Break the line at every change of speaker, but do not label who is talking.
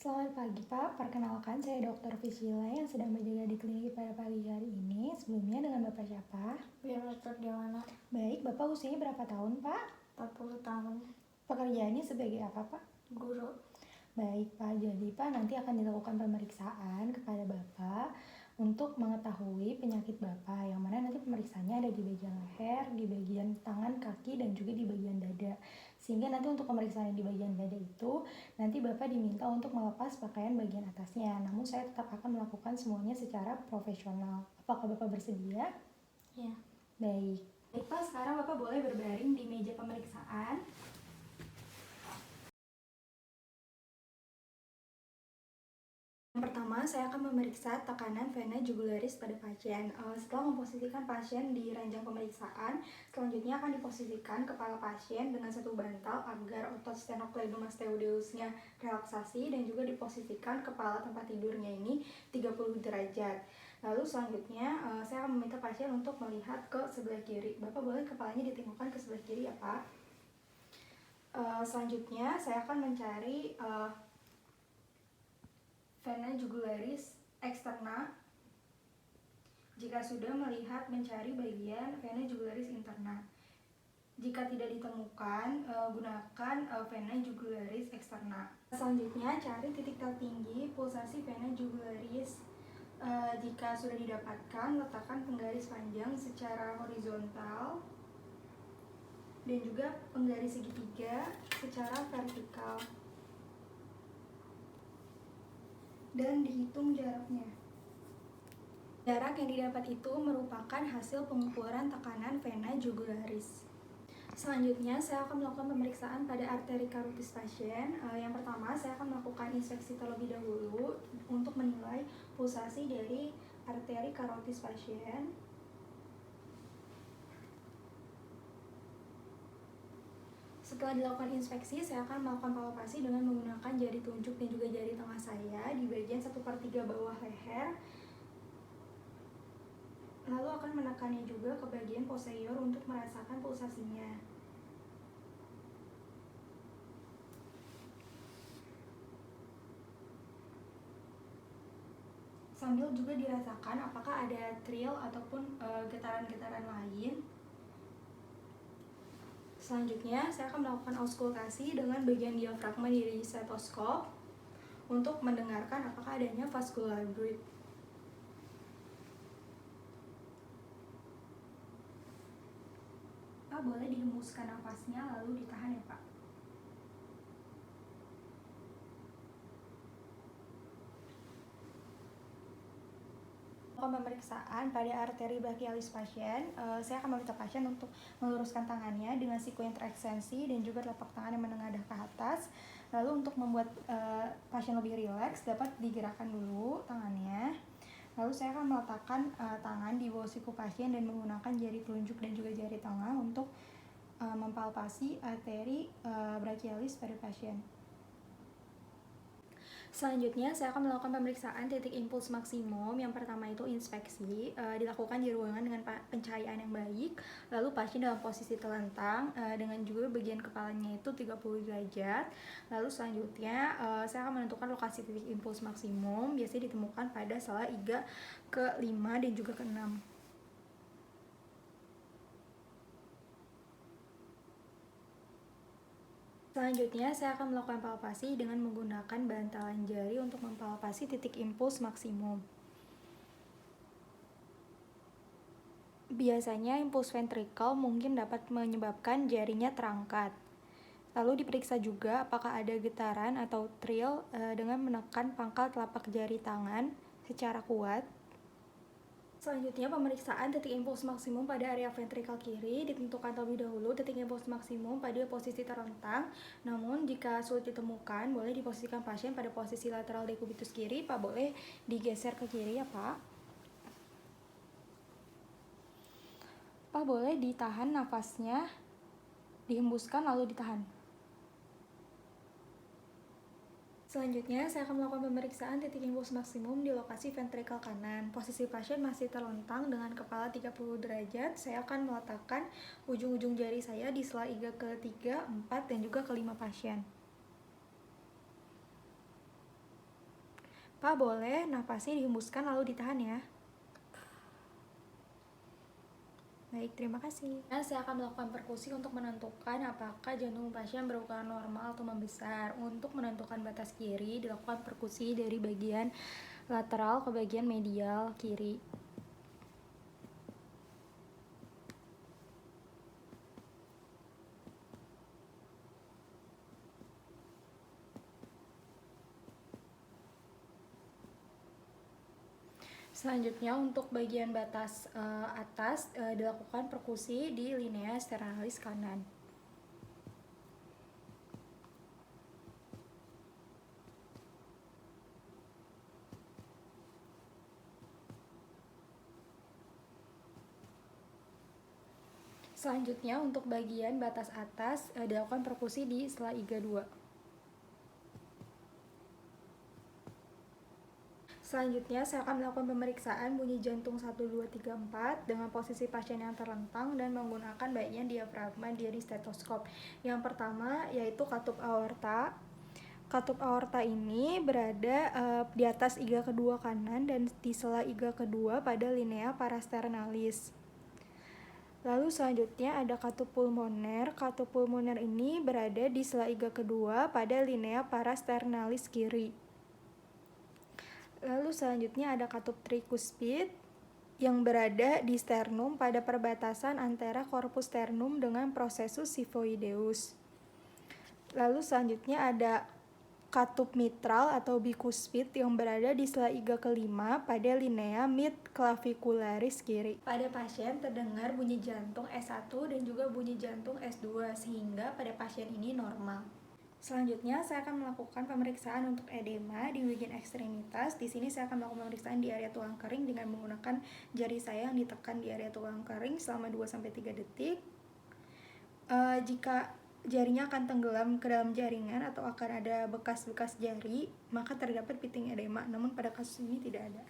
Selamat pagi Pak, perkenalkan saya Dr. Visila yang sedang berjaga di klinik pada pagi hari ini. Sebelumnya dengan Bapak siapa?
Dr. Dewana.
Baik, Bapak usianya berapa tahun Pak?
40 tahun.
Pekerjaannya sebagai apa Pak?
Guru.
Baik Pak, jadi Pak nanti akan dilakukan pemeriksaan kepada Bapak untuk mengetahui penyakit Bapak, yang mana nanti pemeriksaannya ada di bagian leher, di bagian tangan, kaki, dan juga di bagian dada. Sehingga nanti untuk pemeriksaan di bagian dada itu, nanti Bapak diminta untuk melepas pakaian bagian atasnya. Namun saya tetap akan melakukan semuanya secara profesional. Apakah Bapak bersedia?
Ya.
Baik. Baik Pak, sekarang Bapak boleh berbaring di meja pemeriksaan. Yang pertama, saya akan memeriksa tekanan vena jugularis pada pasien. Setelah memposisikan pasien di ranjang pemeriksaan, selanjutnya akan diposisikan kepala pasien dengan satu bantal agar otot sternocleidomastoideusnya relaksasi, dan juga diposisikan kepala tempat tidurnya ini 30 derajat. Lalu selanjutnya saya akan meminta pasien untuk melihat ke sebelah kiri. Bapak boleh kepalanya ditengokkan ke sebelah kiri ya Pak. Selanjutnya saya akan mencari vena jugularis externa. Jika sudah, melihat mencari bagian vena jugularis interna. Jika tidak ditemukan, gunakan vena jugularis externa. Selanjutnya cari titik tertinggi pulsasi vena jugularis. Jika sudah didapatkan, letakkan penggaris panjang secara horizontal dan juga penggaris segitiga secara vertikal, dan dihitung jaraknya. Jarak yang didapat itu merupakan hasil pengukuran tekanan vena jugularis. Selanjutnya saya akan melakukan pemeriksaan pada arteri karotis pasien. Yang pertama, saya akan melakukan inspeksi terlebih dahulu untuk menilai pulsasi dari arteri karotis pasien. Setelah dilakukan inspeksi, saya akan melakukan palpasi dengan menggunakan jari telunjuk dan juga jari tengah saya di bagian 1/3 bawah leher. Lalu akan menekannya juga ke bagian posterior untuk merasakan pulsasinya. Sambil juga dirasakan apakah ada trill ataupun getaran-getaran lain. Selanjutnya, saya akan melakukan auskultasi dengan bagian diafragma dari stetoskop untuk mendengarkan apakah adanya vascular breath. Pak, boleh dihembuskan nafasnya lalu ditahan ya Pak. Pemeriksaan pada arteri brachialis pasien, saya akan meminta pasien untuk meluruskan tangannya dengan siku yang terekstensi dan juga telapak tangan yang menengadah ke atas. Lalu untuk membuat pasien lebih rileks, dapat digerakkan dulu tangannya. Lalu saya akan meletakkan tangan di bawah siku pasien dan menggunakan jari telunjuk dan juga jari tengah untuk mempalpasi arteri brachialis pada pasien. Selanjutnya, saya akan melakukan pemeriksaan titik impuls maksimum. Yang pertama itu inspeksi, dilakukan di ruangan dengan pencahayaan yang baik. Lalu pasien dalam posisi telentang, dengan juga bagian kepalanya itu 30 derajat. Lalu selanjutnya, saya akan menentukan lokasi titik impuls maksimum. Biasanya ditemukan pada sela iga ke-5 dan juga ke-6. Selanjutnya, saya akan melakukan palpasi dengan menggunakan bantalan jari untuk mempalpasi titik impuls maksimum. Biasanya impuls ventrikel mungkin dapat menyebabkan jarinya terangkat. Lalu diperiksa juga apakah ada getaran atau trill dengan menekan pangkal telapak jari tangan secara kuat. Selanjutnya, pemeriksaan titik impuls maksimum pada area ventrikel kiri. Ditentukan terlebih dahulu titik impuls maksimum pada posisi terlentang. Namun, jika sulit ditemukan, boleh diposisikan pasien pada posisi lateral dekubitus kiri. Pak, boleh digeser ke kiri ya Pak. Pak, boleh ditahan nafasnya, dihembuskan lalu ditahan. Selanjutnya, saya akan melakukan pemeriksaan titik impuls maksimum di lokasi ventrikel kanan. Posisi pasien masih terlentang dengan kepala 30 derajat. Saya akan meletakkan ujung-ujung jari saya di sela iga ke-3, 4, dan juga ke-5 pasien. Pak, boleh napasnya dihembuskan lalu ditahan ya. Baik, terima kasih. Nah, saya akan melakukan perkusi untuk menentukan apakah jantung pasien berukuran normal atau membesar. Untuk menentukan batas kiri, dilakukan perkusi dari bagian lateral ke bagian medial kiri. Selanjutnya untuk bagian batas atas dilakukan perkusi di linea sternalis kanan. Selanjutnya untuk bagian batas atas dilakukan perkusi di sela iga 2. Selanjutnya, saya akan melakukan pemeriksaan bunyi jantung 1, 2, 3, 4 dengan posisi pasien yang terlentang dan menggunakan bagian diafragma dari stetoskop. Yang pertama yaitu katup aorta. Katup aorta ini berada di atas iga kedua kanan dan di sela iga kedua pada linea parasternalis. Lalu selanjutnya ada katup pulmoner. Katup pulmoner ini berada di sela iga kedua pada linea parasternalis kiri. Lalu selanjutnya ada katup trikuspid yang berada di sternum pada perbatasan antara corpus sternum dengan processus xiphoideus. Lalu selanjutnya ada katup mitral atau bikuspid yang berada di sela iga kelima pada linea mid clavicularis kiri. Pada pasien terdengar bunyi jantung S1 dan juga bunyi jantung S2 sehingga pada pasien ini normal. Selanjutnya saya akan melakukan pemeriksaan untuk edema di bagian ekstremitas. Di sini saya akan melakukan pemeriksaan di area tulang kering dengan menggunakan jari saya yang ditekan di area tulang kering selama 2-3 detik. Jika jarinya akan tenggelam ke dalam jaringan atau akan ada bekas-bekas jari, maka terdapat pitting edema. Namun pada kasus ini tidak ada.